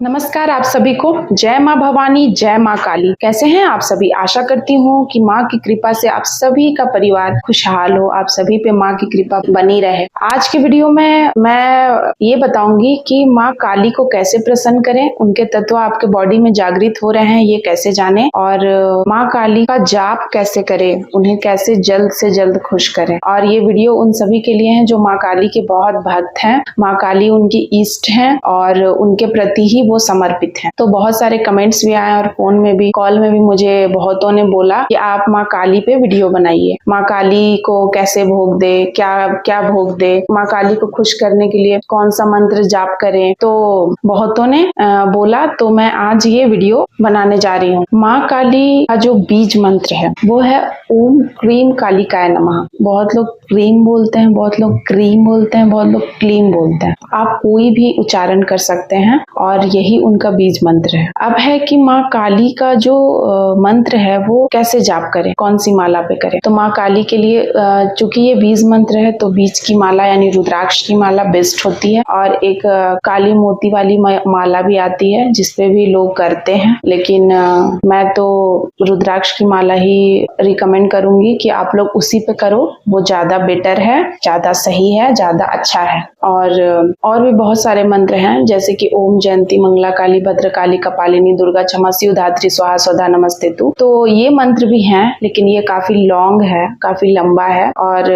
नमस्कार आप सभी को। जय माँ भवानी, जय माँ काली। कैसे हैं आप सभी? आशा करती हूँ कि माँ की कृपा से आप सभी का परिवार खुशहाल हो, आप सभी पे माँ की कृपा बनी रहे। आज के वीडियो में मैं ये बताऊंगी कि माँ काली को कैसे प्रसन्न करें, उनके तत्व आपके बॉडी में जागृत हो रहे हैं ये कैसे जाने, और माँ काली का जाप कैसे करें, उन्हें कैसे जल्द से जल्द खुश करें। और ये वीडियो उन सभी के लिए है जो माँ काली के बहुत भक्त हैं। माँ काली उनकी इष्ट हैं और उनके प्रति ही वो समर्पित हैं। तो बहुत सारे कमेंट्स भी आए और फोन में भी, कॉल में भी मुझे बहुतों ने बोला कि आप माँ काली पे वीडियो बनाइए, माँ काली को कैसे भोग दे, क्या क्या भोग दे, माँ काली को खुश करने के लिए कौन सा मंत्र जाप करें। तो बहुतों ने बोला, तो मैं आज ये वीडियो बनाने जा रही हूँ। माँ काली का जो बीज मंत्र है वो है ओम क्रीम कालिकाय नमः। बहुत लोग क्रीम बोलते हैं, बहुत लोग क्रीम बोलते हैं, बहुत लोग क्लीम बोलते हैं। आप कोई भी उच्चारण कर सकते हैं और यही उनका बीज मंत्र है। अब है कि माँ काली का जो मंत्र है वो कैसे जाप करें, कौन सी माला पे करें। तो माँ काली के लिए चूंकि ये बीज मंत्र है तो बीज की माला यानी रुद्राक्ष की माला बेस्ट होती है, और एक काली मोती वाली माला भी आती है जिसपे भी लोग करते हैं, लेकिन मैं तो रुद्राक्ष की माला ही रिकमेंड करूंगी कि आप लोग उसी पे करो, वो ज्यादा बेटर है, ज्यादा सही है, ज्यादा अच्छा है। और भी बहुत सारे मंत्र हैं जैसे कि ओम जयंती मंगला काली भद्रकाली कपालिनी दुर्गा क्षमा शिव धात्री स्वाहा स्वधा नमस्ते तु। तो ये मंत्र भी हैं, लेकिन ये काफी लॉन्ग है, काफी लंबा है और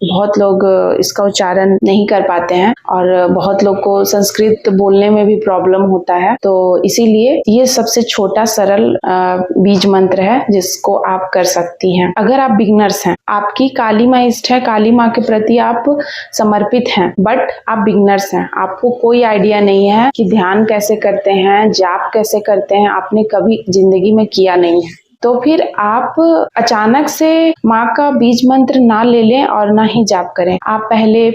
बहुत लोग इसका उच्चारण नहीं कर पाते हैं और बहुत लोग को संस्कृत बोलने में भी प्रॉब्लम होता है। तो इसीलिए ये सबसे छोटा सरल बीज मंत्र है जिसको आप कर सकती हैं। अगर आप बिगनर्स हैं, आपकी काली माँ इष्ट है, काली माँ के प्रति आप समर्पित हैं, बट आप बिगनर्स हैं, आपको कोई आइडिया नहीं है कि ध्यान कैसे करते हैं, जाप कैसे करते हैं, आपने कभी जिंदगी में किया नहीं है, तो फिर आप अचानक से माँ का बीज मंत्र ना ले लें और ना ही जाप करें। आप पहले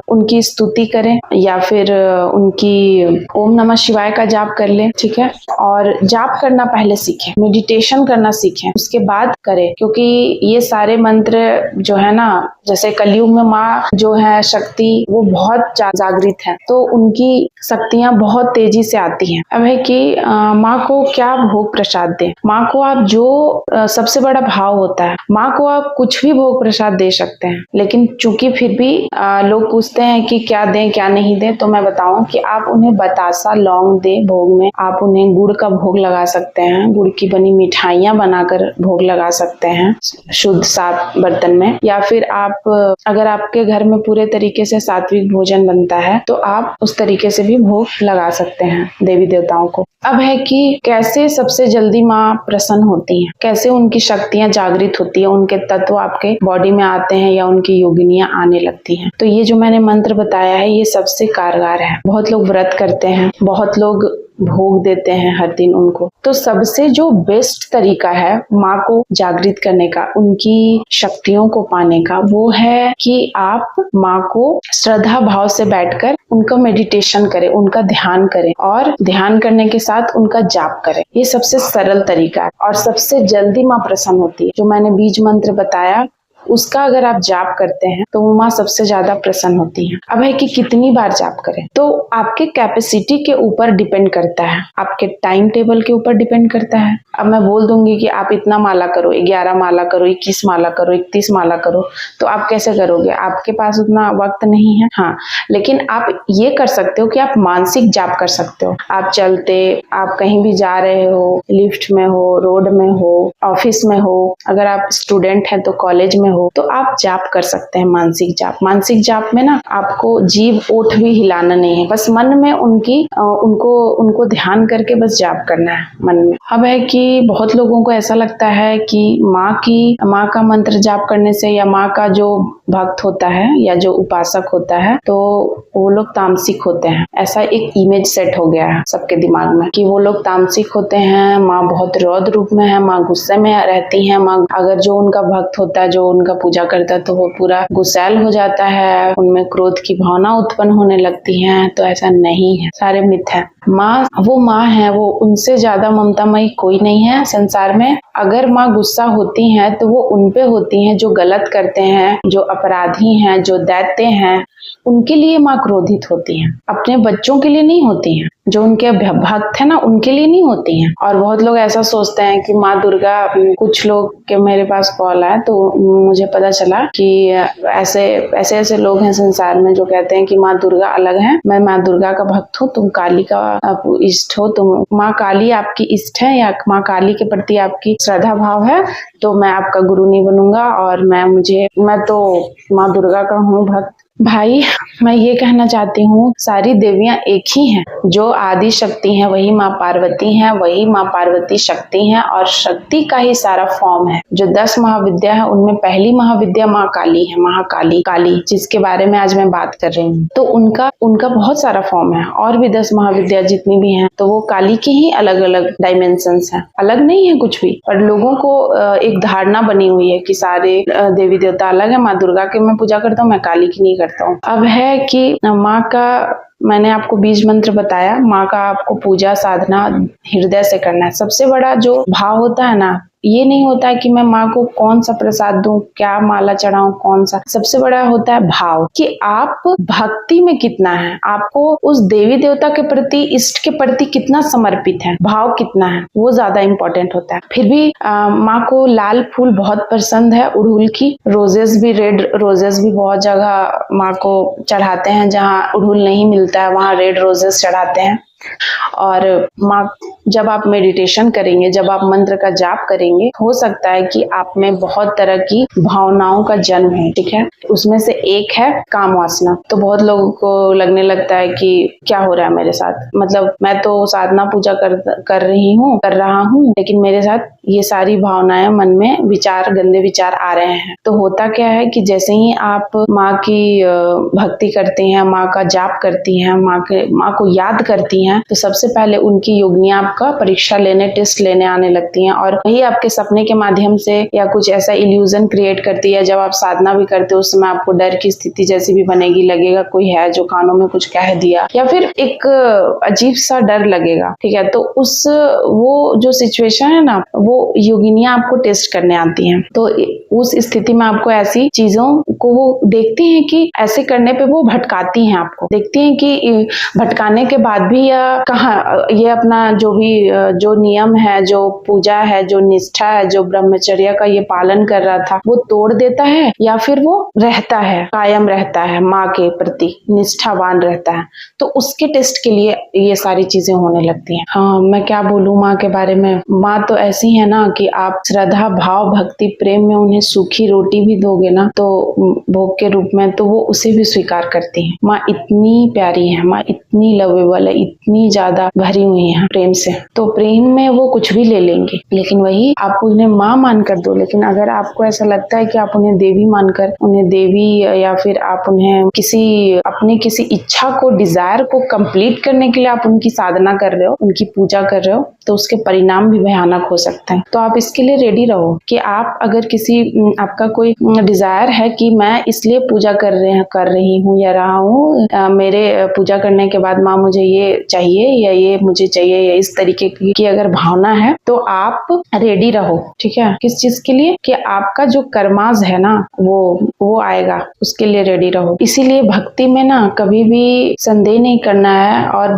उनकी स्तुति करें या फिर उनकी ओम नमः शिवाय का जाप कर लें, ठीक है। और जाप करना पहले सीखें, मेडिटेशन करना सीखें, उसके बाद करें, क्योंकि ये सारे मंत्र जो है ना, जैसे कलयुग में माँ जो है शक्ति वो बहुत जागृत है, तो उनकी शक्तियां बहुत तेजी से आती हैं। अब है कि माँ को क्या भोग प्रसाद दें। माँ को आप जो सबसे बड़ा भाव होता है, माँ को आप कुछ भी भोग प्रसाद दे सकते हैं, लेकिन चूंकि फिर भी लोग पूछते हैं कि क्या दें क्या नहीं दें, तो मैं बताऊं कि आप उन्हें बतासा लौंग दें भोग में। आप उन्हें गुड़ का भोग लगा सकते हैं, गुड़ की बनी मिठाइयां बनाकर भोग लगा सकते हैं शुद्ध साफ बर्तन में, या फिर आप अगर आपके घर में पूरे तरीके से सात्विक भोजन बनता है तो आप उस तरीके से भी भोग लगा सकते हैं देवी देवताओं को। अब है कि कैसे सबसे जल्दी माँ प्रसन्न होती हैं, कैसे उनकी शक्तियां जागृत होती है, उनके तत्व आपके बॉडी में आते हैं या उनकी योगिनियां आने लगती हैं। तो ये जो मैंने मंत्र बताया है ये सबसे कारगर है। बहुत लोग व्रत करते हैं, बहुत लोग भोग देते हैं हर दिन उनको। तो सबसे जो बेस्ट तरीका है माँ को जागृत करने का, उनकी शक्तियों को पाने का, वो है कि आप माँ को श्रद्धा भाव से बैठकर उनका मेडिटेशन करें, उनका ध्यान करें और ध्यान करने के साथ उनका जाप करें। ये सबसे सरल तरीका है और सबसे जल्दी माँ प्रसन्न होती है। जो मैंने बीज मंत्र बताया उसका अगर आप जाप करते हैं तो वो माँ सबसे ज्यादा प्रसन्न होती है। अब है कि कितनी बार जाप करें, तो आपके कैपेसिटी के ऊपर डिपेंड करता है, आपके टाइम टेबल के ऊपर डिपेंड करता है। अब मैं बोल दूंगी कि आप इतना माला करो, 11 माला करो, 21 माला करो, 31 माला करो, तो आप कैसे करोगे? आपके पास उतना वक्त नहीं है। हाँ, लेकिन आप ये कर सकते हो कि आप मानसिक जाप कर सकते हो। आप चलते, आप कहीं भी जा रहे हो, लिफ्ट में हो, रोड में हो, ऑफिस में हो, अगर आप स्टूडेंट हैं तो कॉलेज में हो, तो आप जाप कर सकते हैं मानसिक जाप। मानसिक जाप में ना आपको जीभ ओठ भी हिलाना नहीं है, बस मन में उनको ध्यान करके बस जाप करना है मन में। अब है कि बहुत लोगों को ऐसा लगता है कि माँ का मंत्र जाप करने से या माँ का जो भक्त होता है या जो उपासक होता है तो वो लोग तामसिक होते हैं। ऐसा एक इमेज सेट हो गया है सबके दिमाग में कि वो लोग तामसिक होते हैं, माँ बहुत रौद्र रूप में है, माँ गुस्से में रहती है। माँ अगर जो उनका भक्त होता है, जो उनका पूजा करता है, तो वो पूरा गुस्सैल हो जाता है, उनमें क्रोध की भावना उत्पन्न होने लगती है। तो ऐसा नहीं है, सारे मिथ है। माँ वो माँ है, वो उनसे ज्यादा ममतामयी कोई नहीं है संसार में। अगर माँ गुस्सा होती हैं तो वो उनपे होती हैं जो गलत करते हैं, जो अपराधी हैं, जो दैत्य हैं, उनके लिए माँ क्रोधित होती हैं, अपने बच्चों के लिए नहीं होती हैं। जो उनके भक्त है ना उनके लिए नहीं होती हैं। और बहुत लोग ऐसा सोचते हैं कि माँ दुर्गा, कुछ लोग के मेरे पास कॉल आया तो मुझे पता चला कि ऐसे लोग हैं संसार में जो कहते हैं कि माँ दुर्गा अलग है, मैं माँ दुर्गा का भक्त हूँ, तुम काली का इष्ट हो, तुम माँ काली आपकी इष्ट है या माँ काली के प्रति आपकी श्रद्धा भाव है तो मैं आपका गुरु नहीं बनूंगा और मैं तो माँ दुर्गा का हूँ भक्त। भाई मैं ये कहना चाहती हूँ सारी देवियां एक ही हैं, जो आदि शक्ति हैं वही माँ पार्वती हैं, वही माँ पार्वती शक्ति हैं और शक्ति का ही सारा फॉर्म है। जो 10 महाविद्या है उनमें पहली महाविद्या माँ काली है, महाकाली काली, जिसके बारे में आज मैं बात कर रही हूँ। तो उनका बहुत सारा फॉर्म है और भी 10 महाविद्या जितनी भी हैं तो वो काली की ही अलग अलग डायमेंशंस हैं, अलग नहीं है कुछ भी। पर लोगों को एक धारणा बनी हुई है कि सारे देवी देवता अलग है, माँ दुर्गा की मैं पूजा करता हूँ, मैं काली की नहीं करता हूँ। अब है कि माँ का मैंने आपको बीज मंत्र बताया, माँ का आपको पूजा साधना हृदय से करना है। सबसे बड़ा जो भाव होता है ना, ये नहीं होता है कि मैं माँ को कौन सा प्रसाद दूं, क्या माला चढ़ाऊं, कौन सा। सबसे बड़ा होता है भाव कि आप भक्ति में कितना है, आपको उस देवी देवता के प्रति, इष्ट के प्रति कितना समर्पित है, भाव कितना है, वो ज्यादा इंपॉर्टेंट होता है। फिर भी माँ को लाल फूल बहुत पसंद है, उड़हुल की रोजेस भी, रेड रोजेस भी बहुत जगह माँ को चढ़ाते हैं, जहाँ उड़हुल नहीं मिलता है वहाँ रेड रोजेस चढ़ाते हैं। और माँ जब आप मेडिटेशन करेंगे, जब आप मंत्र का जाप करेंगे, हो सकता है कि आप में बहुत तरह की भावनाओं का जन्म है, ठीक है। उसमें से एक है काम वासना। तो बहुत लोगों को लगने लगता है कि क्या हो रहा है मेरे साथ, मतलब मैं तो साधना पूजा कर रहा हूँ लेकिन मेरे साथ ये सारी भावनाएं, मन में विचार, गंदे विचार आ रहे हैं। तो होता क्या है कि जैसे ही आप माँ की भक्ति करती हैं, माँ का जाप करती हैं, माँ को याद करती हैं, तो सबसे पहले उनकी योगिनियां आपका परीक्षा लेने, टेस्ट लेने आने लगती हैं और वही आपके सपने के माध्यम से या कुछ ऐसा इल्यूजन क्रिएट करती है। जब आप साधना भी करते हो उस समय आपको डर की स्थिति जैसी भी बनेगी, लगेगा कोई है जो कानों में कुछ कह दिया, या फिर एक अजीब सा डर लगेगा, ठीक है। तो वो जो सिचुएशन है ना, वो योगिनियां आपको टेस्ट करने आती हैं। तो उस स्थिति में आपको ऐसी चीजों को वो देखती हैं कि ऐसे करने पे वो भटकाती हैं, आपको देखती हैं कि भटकाने के बाद भी कहाँ ये अपना जो नियम है, जो पूजा है, जो निष्ठा है, जो ब्रह्मचर्य का ये पालन कर रहा था, वो तोड़ देता है या फिर वो रहता है, कायम रहता है, माँ के प्रति निष्ठावान रहता है। तो उसके टेस्ट के लिए ये सारी चीजें होने लगती हैं। हाँ, मैं क्या बोलूं माँ के बारे में। माँ तो ऐसी है ना कि आप श्रद्धा, भाव, भक्ति, प्रेम में उन्हें सूखी रोटी भी दोगे ना तो भोग के रूप में, तो वो उसे भी स्वीकार करती है। माँ इतनी प्यारी है, माँ इतनी लवेबल है, इतनी ज्यादा भरी हुई है प्रेम से। तो प्रेम में वो कुछ भी ले लेंगे, लेकिन वही आप उन्हें माँ मानकर दो। लेकिन अगर आपको ऐसा लगता है कि आप उन्हें देवी मानकर, उन्हें देवी, या फिर आप उन्हें अपनी किसी इच्छा को, डिजायर को कंप्लीट करने के लिए आप उनकी साधना कर रहे हो, उनकी पूजा कर रहे हो, तो उसके परिणाम भी भयानक हो सकते हैं। तो आप इसके लिए रेडी रहो कि आप अगर आपका कोई डिजायर है कि मैं इसलिए पूजा कर रही हूँ या रहा हूँ, मेरे पूजा करने के बाद माँ मुझे ये चाहिए या ये मुझे चाहिए, या इस तरीके की अगर भावना है तो आप रेडी रहो, ठीक है। किस चीज के लिए? कि आपका जो कर्माज है ना वो आएगा, उसके लिए रेडी रहो। इसीलिए भक्ति में ना कभी भी संदेह नहीं करना है, और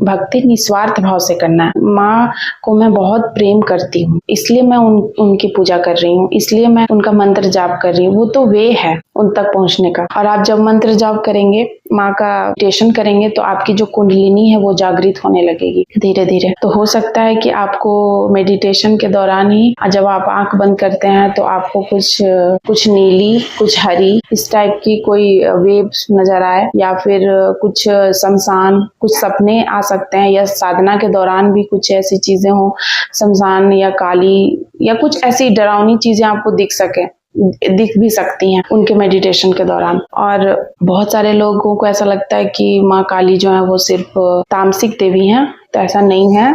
भक्ति निस्वार्थ भाव से करना है। माँ को मैं बहुत प्रेम करती हूँ, इसलिए मैं उनकी पूजा कर रही हूँ, इसलिए मैं उनका मंत्र जाप कर रही हूँ। वो तो वे है उन तक पहुँचने का। और आप जब मंत्र जाप करेंगे, माँ का मेडिटेशन करेंगे, तो आपकी जो कुंडलिनी है वो जागृत होने लगेगी धीरे धीरे। तो हो सकता है कि आपको मेडिटेशन के दौरान ही, जब आप आंख बंद करते हैं, तो आपको कुछ नीली, कुछ हरी, इस टाइप की कोई वेव्स नजर आए, या फिर कुछ शमशान, कुछ सपने आ सकते हैं, या साधना के दौरान भी कुछ ऐसी चीजें हो, शमशान या काली या कुछ ऐसी डरावनी चीजें आपको दिख भी सकती हैं उनके मेडिटेशन के दौरान। और बहुत सारे लोगों को ऐसा लगता है कि माँ काली जो है वो सिर्फ तामसिक देवी हैं, तो ऐसा नहीं है।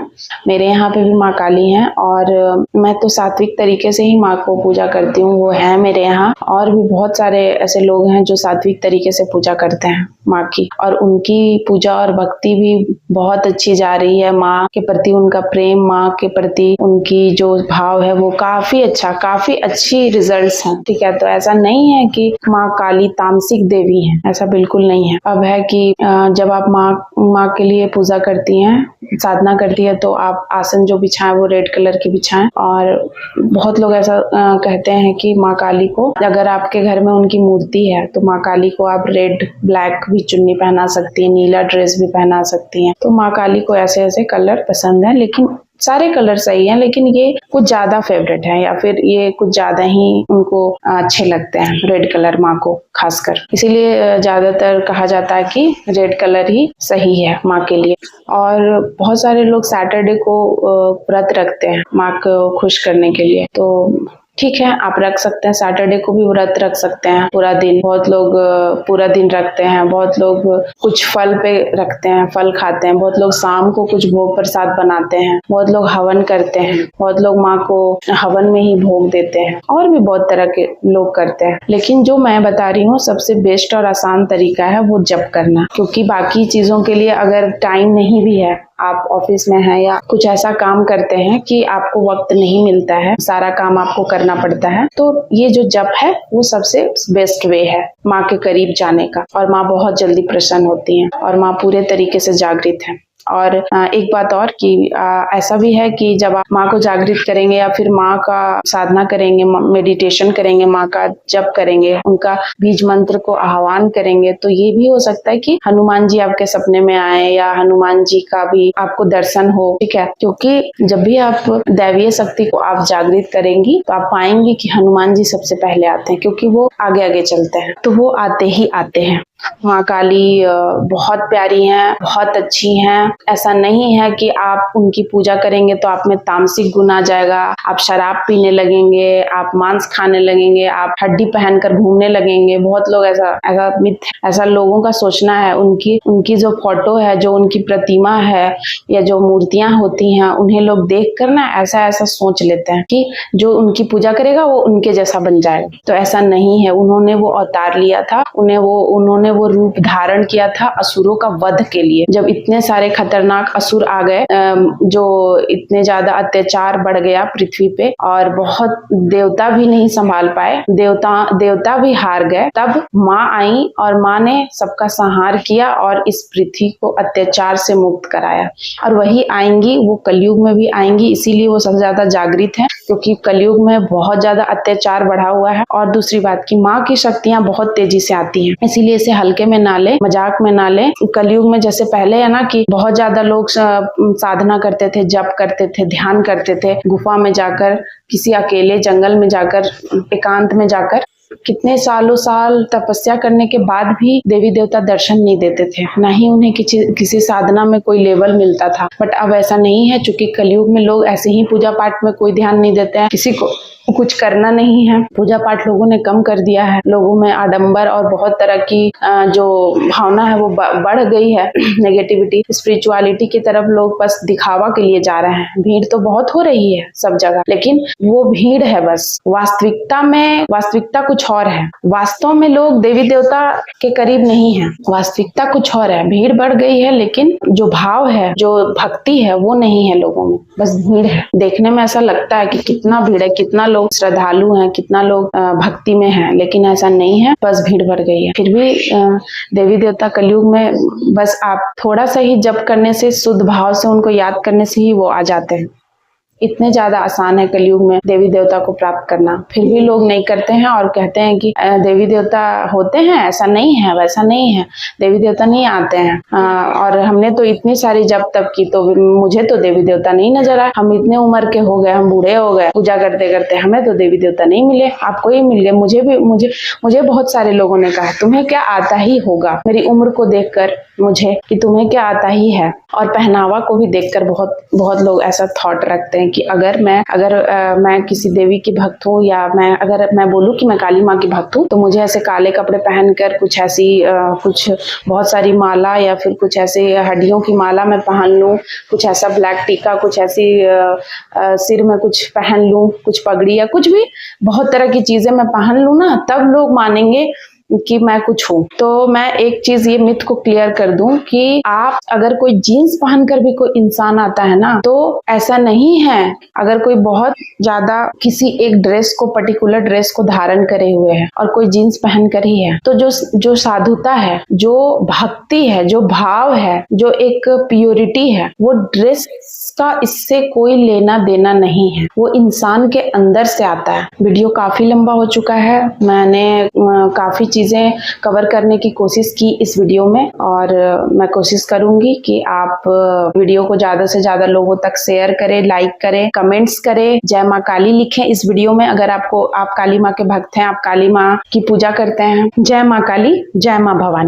मेरे यहाँ पे भी माँ काली हैं, और मैं तो सात्विक तरीके से ही माँ को पूजा करती हूँ, वो है मेरे यहाँ। और भी बहुत सारे ऐसे लोग हैं जो सात्विक तरीके से पूजा करते हैं। माँ की, और उनकी पूजा और भक्ति भी बहुत अच्छी जा रही है। माँ के प्रति उनका प्रेम, माँ के प्रति उनकी जो भाव है वो काफी अच्छा, काफी अच्छी रिजल्ट्स हैं। ठीक है, तो ऐसा नहीं है कि माँ काली तामसिक देवी है, ऐसा बिल्कुल नहीं है। अब है कि जब आप माँ के लिए पूजा करती हैं, साधना करती है, तो आप आसन जो बिछाएं वो रेड कलर की बिछाएं। और बहुत लोग ऐसा कहते हैं कि माँ काली को, अगर आपके घर में उनकी मूर्ति है तो माँ काली को आप रेड ब्लैक भी चुन्नी पहना सकती हैं, नीला ड्रेस भी पहना सकती हैं। तो माँ काली को ऐसे ऐसे कलर पसंद है, लेकिन सारे कलर सही हैं, लेकिन ये कुछ ज्यादा फेवरेट है, या फिर ये कुछ ज्यादा ही उनको अच्छे लगते हैं, रेड कलर माँ को खासकर। इसीलिए ज्यादातर कहा जाता है कि रेड कलर ही सही है माँ के लिए। और बहुत सारे लोग सैटरडे को व्रत रखते हैं माँ को खुश करने के लिए, तो ठीक है, आप रख सकते हैं, सैटरडे को भी व्रत रख सकते हैं पूरा दिन। बहुत लोग पूरा दिन रखते हैं, बहुत लोग कुछ फल पे रखते हैं, फल खाते हैं, बहुत लोग शाम को कुछ भोग प्रसाद बनाते हैं, बहुत लोग हवन करते हैं, बहुत लोग माँ को हवन में ही भोग देते हैं, और भी बहुत तरह के लोग करते हैं। लेकिन जो मैं बता रही हूँ सबसे बेस्ट और आसान तरीका है वो जप करना, क्योंकि बाकी चीजों के लिए अगर टाइम नहीं भी है, आप ऑफिस में हैं या कुछ ऐसा काम करते हैं कि आपको वक्त नहीं मिलता है, सारा काम आपको करना पड़ता है, तो ये जो जप है वो सबसे बेस्ट वे है माँ के करीब जाने का। और माँ बहुत जल्दी प्रसन्न होती हैं, और माँ पूरे तरीके से जागृत है। और एक बात और कि ऐसा भी है कि जब आप माँ को जागृत करेंगे या फिर माँ का साधना करेंगे, मेडिटेशन करेंगे, माँ का जप करेंगे, उनका बीज मंत्र को आह्वान करेंगे, तो ये भी हो सकता है कि हनुमान जी आपके सपने में आए, या हनुमान जी का भी आपको दर्शन हो। ठीक है, क्योंकि जब भी आप दैवीय शक्ति को आप जागृत करेंगी तो आप पाएंगे कि हनुमान जी सबसे पहले आते हैं, क्योंकि वो आगे आगे चलते हैं, तो वो आते ही आते हैं। माँ काली बहुत प्यारी हैं, बहुत अच्छी हैं। ऐसा नहीं है कि आप उनकी पूजा करेंगे तो आप में तामसिक गुण आ जाएगा, आप शराब पीने लगेंगे, आप मांस खाने लगेंगे, आप हड्डी पहनकर घूमने लगेंगे। बहुत लोग ऐसा लोगों का सोचना है। उनकी जो फोटो है, जो उनकी प्रतिमा है या जो मूर्तियां होती हैं, उन्हें लोग देख कर ना ऐसा सोच लेते हैं कि जो उनकी पूजा करेगा वो उनके जैसा बन जाएगा। तो ऐसा नहीं है। उन्होंने वो अवतार लिया था, उन्होंने वो रूप धारण किया था असुरों का वध के लिए। जब इतने सारे खतरनाक असुर आ गए, जो इतने ज्यादा अत्याचार बढ़ गया पृथ्वी पे, और बहुत देवता भी नहीं संभाल पाए, देवता भी हार गए, तब माँ आई और माँ ने सबका संहार किया और इस पृथ्वी को अत्याचार से मुक्त कराया। और वही आएंगी, वो कलयुग में भी आएंगी, इसीलिए वो सबसे ज्यादा जागृत है, क्योंकि कलयुग में बहुत ज्यादा अत्याचार बढ़ा हुआ है। और दूसरी बात की माँ की शक्तियां बहुत तेजी से आती हैं, इसीलिए इसे हल्के में ना ले, मजाक में ना ले। कलयुग में जैसे पहले है ना कि बहुत ज्यादा लोग साधना करते थे, जप करते थे, ध्यान करते थे, गुफा में जाकर, किसी अकेले जंगल में जाकर, एकांत में जाकर, कितने सालों साल तपस्या करने के बाद भी देवी देवता दर्शन नहीं देते थे, ना ही उन्हें किसी साधना में कोई लेवल मिलता था। बट अब ऐसा नहीं है, चूंकि कलयुग में लोग ऐसे ही पूजा पाठ में कोई ध्यान नहीं देते हैं, किसी को कुछ करना नहीं है, पूजा पाठ लोगों ने कम कर दिया है, लोगों में आडंबर और बहुत तरह की जो भावना है वो बढ़ गई है, नेगेटिविटी, स्पिरिचुअलिटी की तरफ लोग बस दिखावा के लिए जा रहे हैं। भीड़ तो बहुत हो रही है सब जगह, लेकिन वो भीड़ है बस, वास्तविकता कुछ और है। वास्तव में लोग देवी देवता के करीब नहीं है, वास्तविकता कुछ और है। भीड़ बढ़ गई है, लेकिन जो भाव है, जो भक्ति है, वो नहीं है लोगों में, बस भीड़ है। देखने में ऐसा लगता है कि कितना भीड़ है, कितना लोग श्रद्धालु हैं, कितना लोग भक्ति में हैं, लेकिन ऐसा नहीं है, बस भीड़ बढ़ गई है। फिर भी देवी देवता कलयुग में बस आप थोड़ा सा ही जप करने से, शुद्ध भाव से उनको याद करने से ही वो आ जाते हैं। इतने ज्यादा आसान है कलयुग में देवी देवता को प्राप्त करना, फिर भी लोग नहीं करते हैं और कहते हैं कि देवी देवता होते हैं, ऐसा नहीं है, वैसा नहीं है, देवी देवता नहीं आते हैं। और हमने तो इतनी सारी जप तप की, तो मुझे तो देवी देवता नहीं नजर आए, हम इतने उम्र के हो गए, हम बूढ़े हो गए, पूजा करते करते हमें तो देवी देवता नहीं मिले, आपको ही मिल गए। मुझे बहुत सारे लोगों ने कहा तुम्हें क्या आता ही होगा, मेरी उम्र को देखकर मुझे कि तुम्हें क्या आता ही है। और पहनावा को भी देखकर बहुत लोग ऐसा थॉट रखते हैं कि अगर मैं किसी देवी की भक्त हूँ, या अगर मैं बोलूँ कि मैं काली माँ की भक्त हूँ, तो मुझे ऐसे काले कपड़े पहनकर कुछ बहुत सारी माला, या फिर कुछ ऐसे हड्डियों की माला मैं पहन लूँ, कुछ ऐसा ब्लैक टीका, कुछ ऐसी सिर में कुछ पहन लूँ, कुछ पगड़ी या कुछ भी बहुत तरह की चीजें मैं पहन लूँ ना, तब लोग मानेंगे कि मैं कुछ हूँ। तो मैं एक चीज ये मिथ को क्लियर कर दूं कि आप अगर कोई जीन्स पहनकर भी कोई इंसान आता है ना, तो ऐसा नहीं है। अगर कोई बहुत ज्यादा किसी एक ड्रेस को, पर्टिकुलर ड्रेस को धारण करे हुए है और कोई जीन्स पहनकर ही है, तो जो साधुता है, जो भक्ति है, जो भाव है, जो एक प्योरिटी है, वो ड्रेस का इससे कोई लेना देना नहीं है। वो इंसान के अंदर से आता है। वीडियो काफी लंबा हो चुका है। मैंने काफी चीजें कवर करने की कोशिश की इस वीडियो में, और मैं कोशिश करूंगी कि आप वीडियो को ज्यादा से ज्यादा लोगों तक शेयर करें, लाइक करें, कमेंट्स करें, जय माँ काली लिखें इस वीडियो में। अगर आप काली माँ के भक्त हैं, आप काली माँ की पूजा करते हैं। जय माँ काली, जय माँ भवानी।